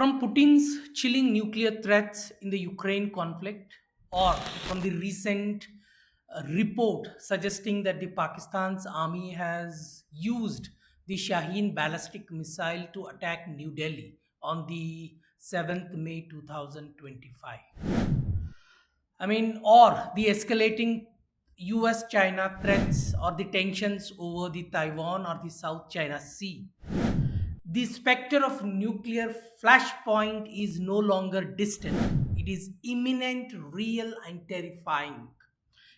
From Putin's chilling nuclear threats in the Ukraine conflict, or from the recent report suggesting that the Pakistan's army has used the Shaheen ballistic missile to attack New Delhi on the 7th May 2025. Or the escalating US China threats or the tensions over the Taiwan or the South China Sea. The specter of nuclear flashpoint is no longer distant. It is imminent, real, and terrifying.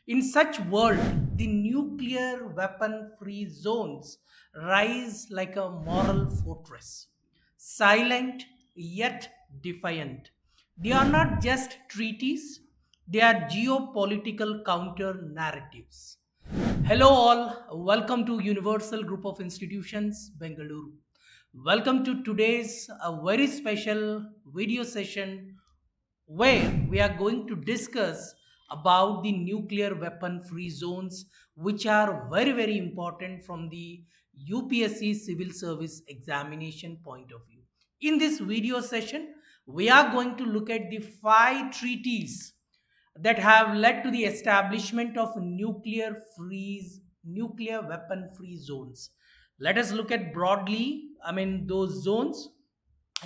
In such world, the nuclear weapon-free zones rise like a moral fortress, silent yet defiant. They are not just treaties; they are geopolitical counter narratives. Hello, all. Welcome to Universal Group of Institutions, Bengaluru. Welcome to today's very special video session where we are going to discuss about the nuclear weapon free zones, which are very important from the UPSC civil service examination point of view. In this video session, we are going to look at the five treaties that have led to the establishment of nuclear weapon free zones. Let us look at broadly, those zones.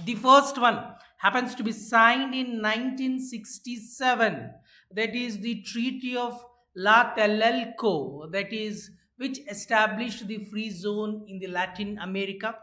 The first one happens to be signed in 1967. That is the Treaty of La Telelco, that is which established the free zone in the Latin America.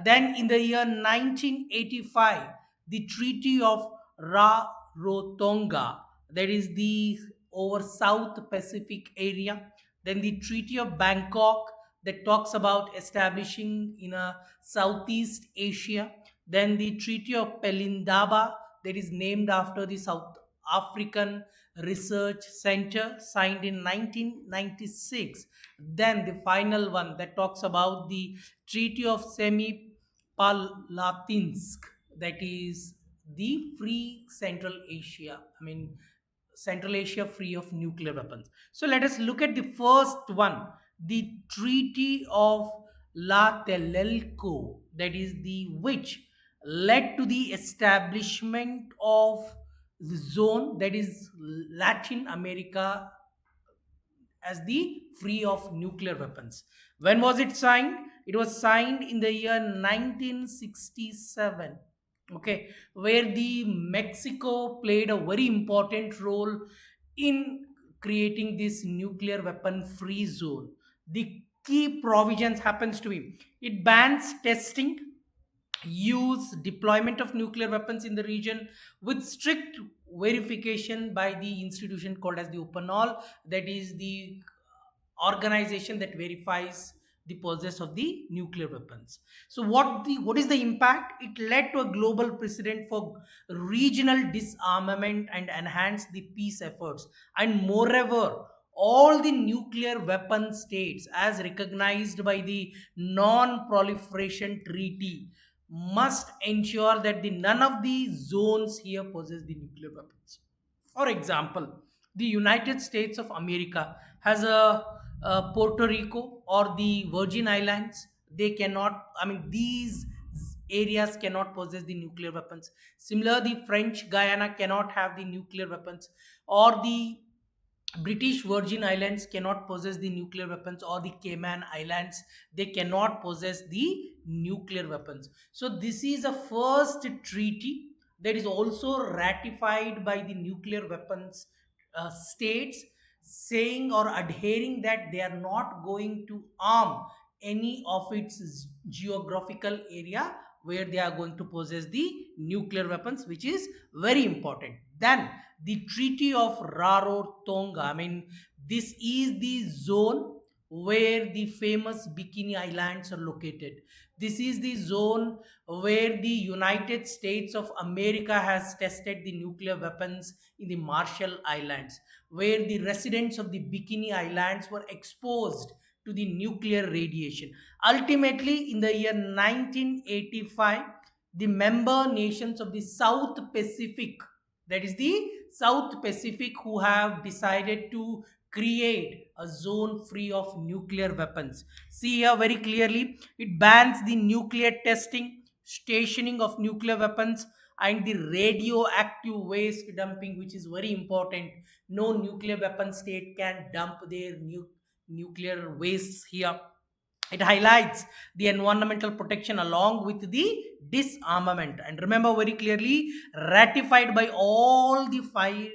Then in the year 1985, the Treaty of Rarotonga, that is the over South Pacific area. Then the Treaty of Bangkok, that talks about establishing in a Southeast Asia. Then the Treaty of Pelindaba, that is named after the South African Research Center, signed in 1996. Then the final one that talks about the Treaty of Semipalatinsk, that is the free Central Asia. Central Asia free of nuclear weapons. So let us look at the first one, the Treaty of La Telelco, that is the which led to the establishment of the zone, that is Latin America, as the free of nuclear weapons. When was it signed? It was signed in the year 1967. Okay, where the Mexico played a very important role in creating this nuclear weapon free zone. The key provisions happens to be it bans testing, use, deployment of nuclear weapons in the region with strict verification by the institution called as the OpenAll, that is the organization that verifies the possess of the nuclear weapons. So what is the impact? It led to a global precedent for regional disarmament and enhanced the peace efforts. And moreover, all the nuclear weapon states, as recognized by the non-proliferation treaty, must ensure that the none of the zones here possess the nuclear weapons. For example, the United States of America has Puerto Rico or the Virgin Islands. They cannot, these areas cannot possess the nuclear weapons. Similar, the French Guyana cannot have the nuclear weapons, or the British Virgin Islands cannot possess the nuclear weapons, or the Cayman Islands, they cannot possess the nuclear weapons. So this is a first treaty that is also ratified by the nuclear weapons states, saying or adhering that they are not going to arm any of its geographical area where they are going to possess the nuclear weapons, which is very important. Then the Treaty of Rarotonga, this is the zone where the famous Bikini Islands are located. This is the zone where the United States of America has tested the nuclear weapons in the Marshall Islands, where the residents of the Bikini Islands were exposed to the nuclear radiation. Ultimately, in the year 1985, the member nations of the South Pacific, that is the South Pacific, who have decided to create a zone free of nuclear weapons. See here very clearly, it bans the nuclear testing, stationing of nuclear weapons, and the radioactive waste dumping, which is very important. No nuclear weapon state can dump their nuclear wastes here. It highlights the environmental protection along with the disarmament, and remember very clearly, ratified by all the five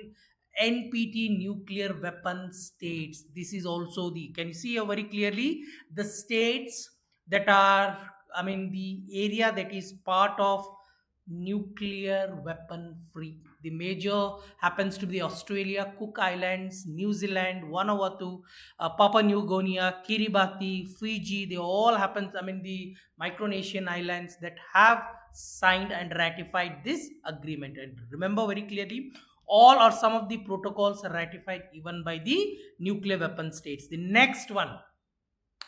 NPT nuclear weapon states. This is also the, can you see here very clearly, the states that are, I mean, the area that is part of nuclear weapon free. The major happens to be Australia, Cook Islands, New Zealand, Vanuatu, Papua New Guinea, Kiribati, Fiji. They all happen. I mean, the Micronesian islands that have signed and ratified this agreement. And remember very clearly, all or some of the protocols are ratified even by the nuclear weapon states. The next one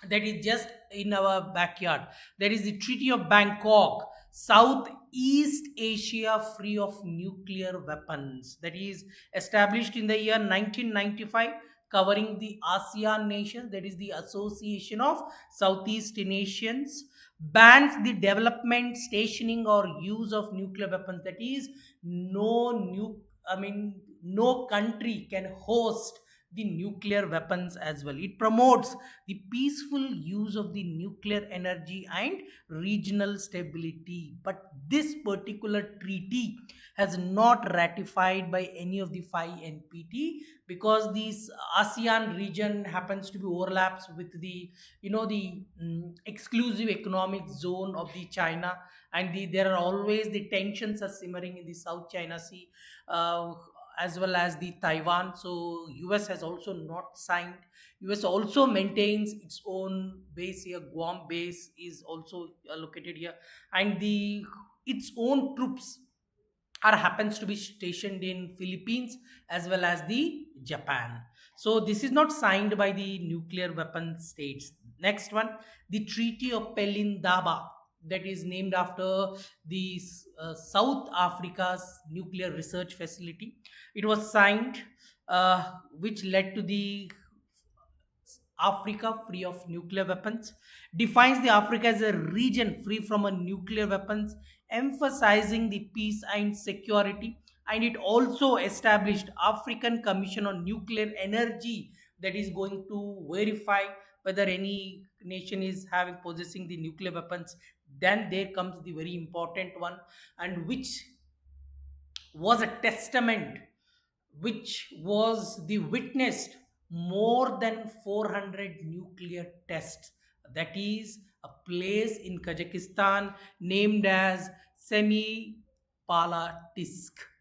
that is just in our backyard. There is the Treaty of Bangkok, Southeast Asia free of nuclear weapons, that is established in the year 1995, covering the ASEAN nations, that is the Association of Southeast Nations, bans the development, stationing, or use of nuclear weapons. That is, no I mean, no country can host the nuclear weapons as well. It promotes the peaceful use of the nuclear energy and regional stability. But this particular treaty has not ratified by any of the five NPT, because this ASEAN region happens to be overlaps with the, the exclusive economic zone of the China, and there are always the tensions are simmering in the South China Sea. As well as the Taiwan. So US has also not signed. US also maintains its own base here. Guam base is also located here, and the its own troops are happens to be stationed in Philippines as well as the Japan. So this is not signed by the nuclear weapon states. Next one, the Treaty of Pelindaba, that is named after the South Africa's nuclear research facility. It was signed, which led to the Africa free of nuclear weapons, defines the Africa as a region free from a nuclear weapons, emphasizing the peace and security. And it also established African Commission on Nuclear Energy, that is going to verify whether any nation is having possessing the nuclear weapons. Then there comes the very important one, and which was a testament, which was the witnessed more than 400 nuclear tests. That is a place in Kazakhstan named as Semipalatinsk.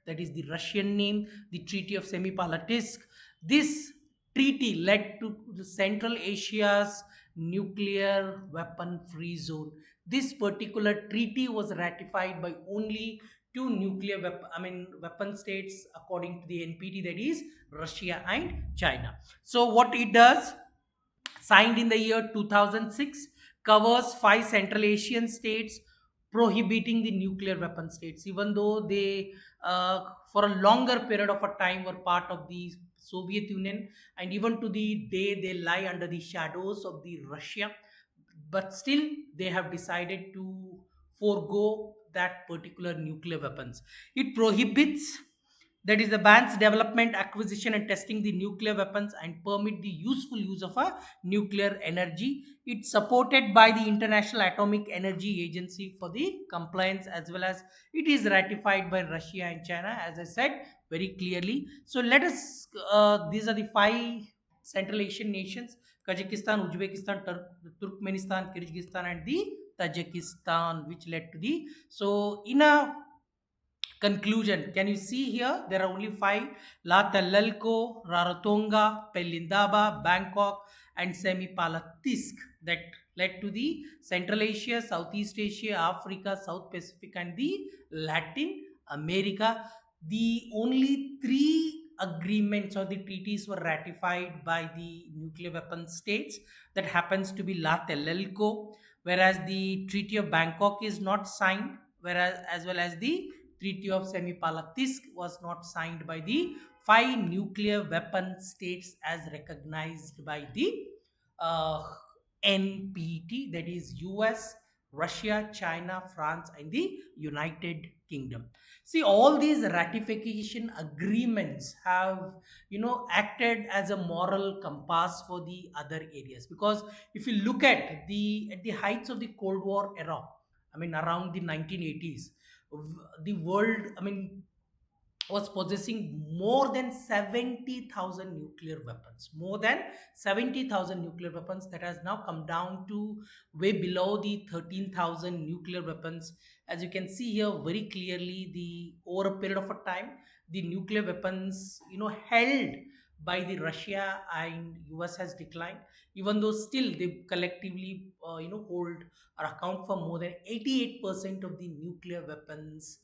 That is the Russian name, the Treaty of Semipalatinsk. This treaty led to the Central Asia's nuclear weapon free zone. This particular treaty was ratified by only two weapon states according to the NPT, that is Russia and China. So what it does, signed in the year 2006, covers five Central Asian states, prohibiting the nuclear weapon states, even though they, for a longer period of a time, were part of the Soviet Union, and even to the day they lie under the shadows of the Russia, but still they have decided to forego that particular nuclear weapons. It prohibits, that is the bans development, acquisition, and testing the nuclear weapons, and permit the useful use of a nuclear energy. It's supported by the International Atomic Energy Agency for the compliance, as well as it is ratified by Russia and China, as I said very clearly. So let us, these are the five Central Asian nations: Kazakhstan, Uzbekistan, Turkmenistan, Kyrgyzstan, and the Tajikistan, which led to the, so in a conclusion, can you see here? There are only five: Tlatelolco, Rarotonga, Pelindaba, Bangkok, and Semipalatinsk, that led to the Central Asia, Southeast Asia, Africa, South Pacific, and the Latin America. The only three agreements or the treaties were ratified by the nuclear weapon states. That happens to be Tlatelolco, whereas the Treaty of Bangkok is not signed, whereas as well as the Treaty of Semipalatinsk was not signed by the five nuclear weapon states as recognized by the uh, NPT, that is US, Russia, China, France, and the United Kingdom. See, all these ratification agreements have, acted as a moral compass for the other areas. Because if you look at the heights of the Cold War era, I mean, around the 1980s, the world, I mean, was possessing more than 70,000 nuclear weapons. More than 70,000 nuclear weapons, that has now come down to way below the 13,000 nuclear weapons. As you can see here very clearly, the over a period of a time, the nuclear weapons, held by the Russia and US has declined, even though still they collectively, hold or account for more than 88% of the nuclear weapons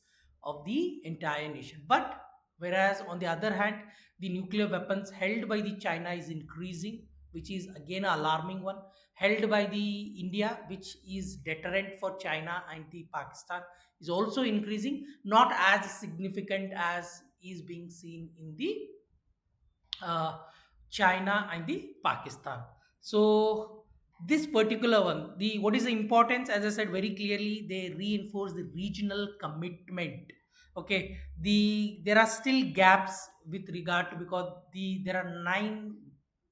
of the entire nation. But whereas on the other hand, the nuclear weapons held by the China is increasing, which is again an alarming one. Held by the India, which is deterrent for China and the Pakistan, is also increasing, not as significant as is being seen in the uh, China and the Pakistan. So this particular one, the what is the importance? As I said very clearly, they reinforce the regional commitment. Okay, there are still gaps with regard to, because there are 9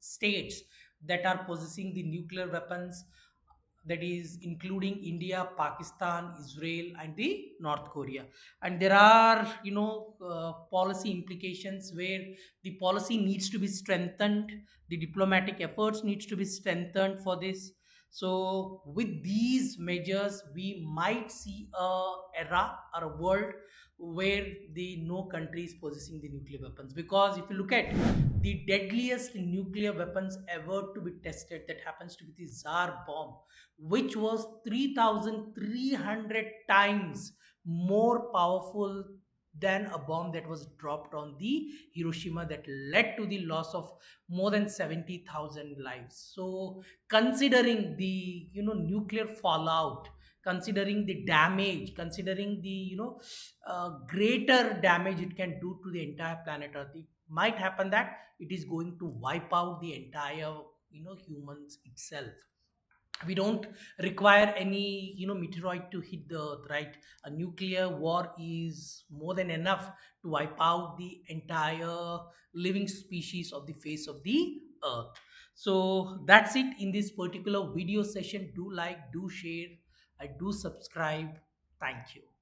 states that are possessing the nuclear weapons, that is including India, Pakistan, Israel, and the North Korea. And there are, policy implications where the policy needs to be strengthened, the diplomatic efforts needs to be strengthened for this. So with these measures, we might see a era or a world where the no country is possessing the nuclear weapons. Because if you look at the deadliest nuclear weapons ever to be tested, that happens to be the Tsar bomb, which was 3,300 times more powerful than a bomb that was dropped on the Hiroshima, that led to the loss of more than 70,000 lives. So considering the, nuclear fallout, considering the damage, considering the, greater damage it can do to the entire planet Earth, it might happen that it is going to wipe out the entire, humans itself. We don't require any, meteoroid to hit the earth, right? A nuclear war is more than enough to wipe out the entire living species of the face of the earth. So that's it in this particular video session. Do like, do share, I do subscribe. Thank you.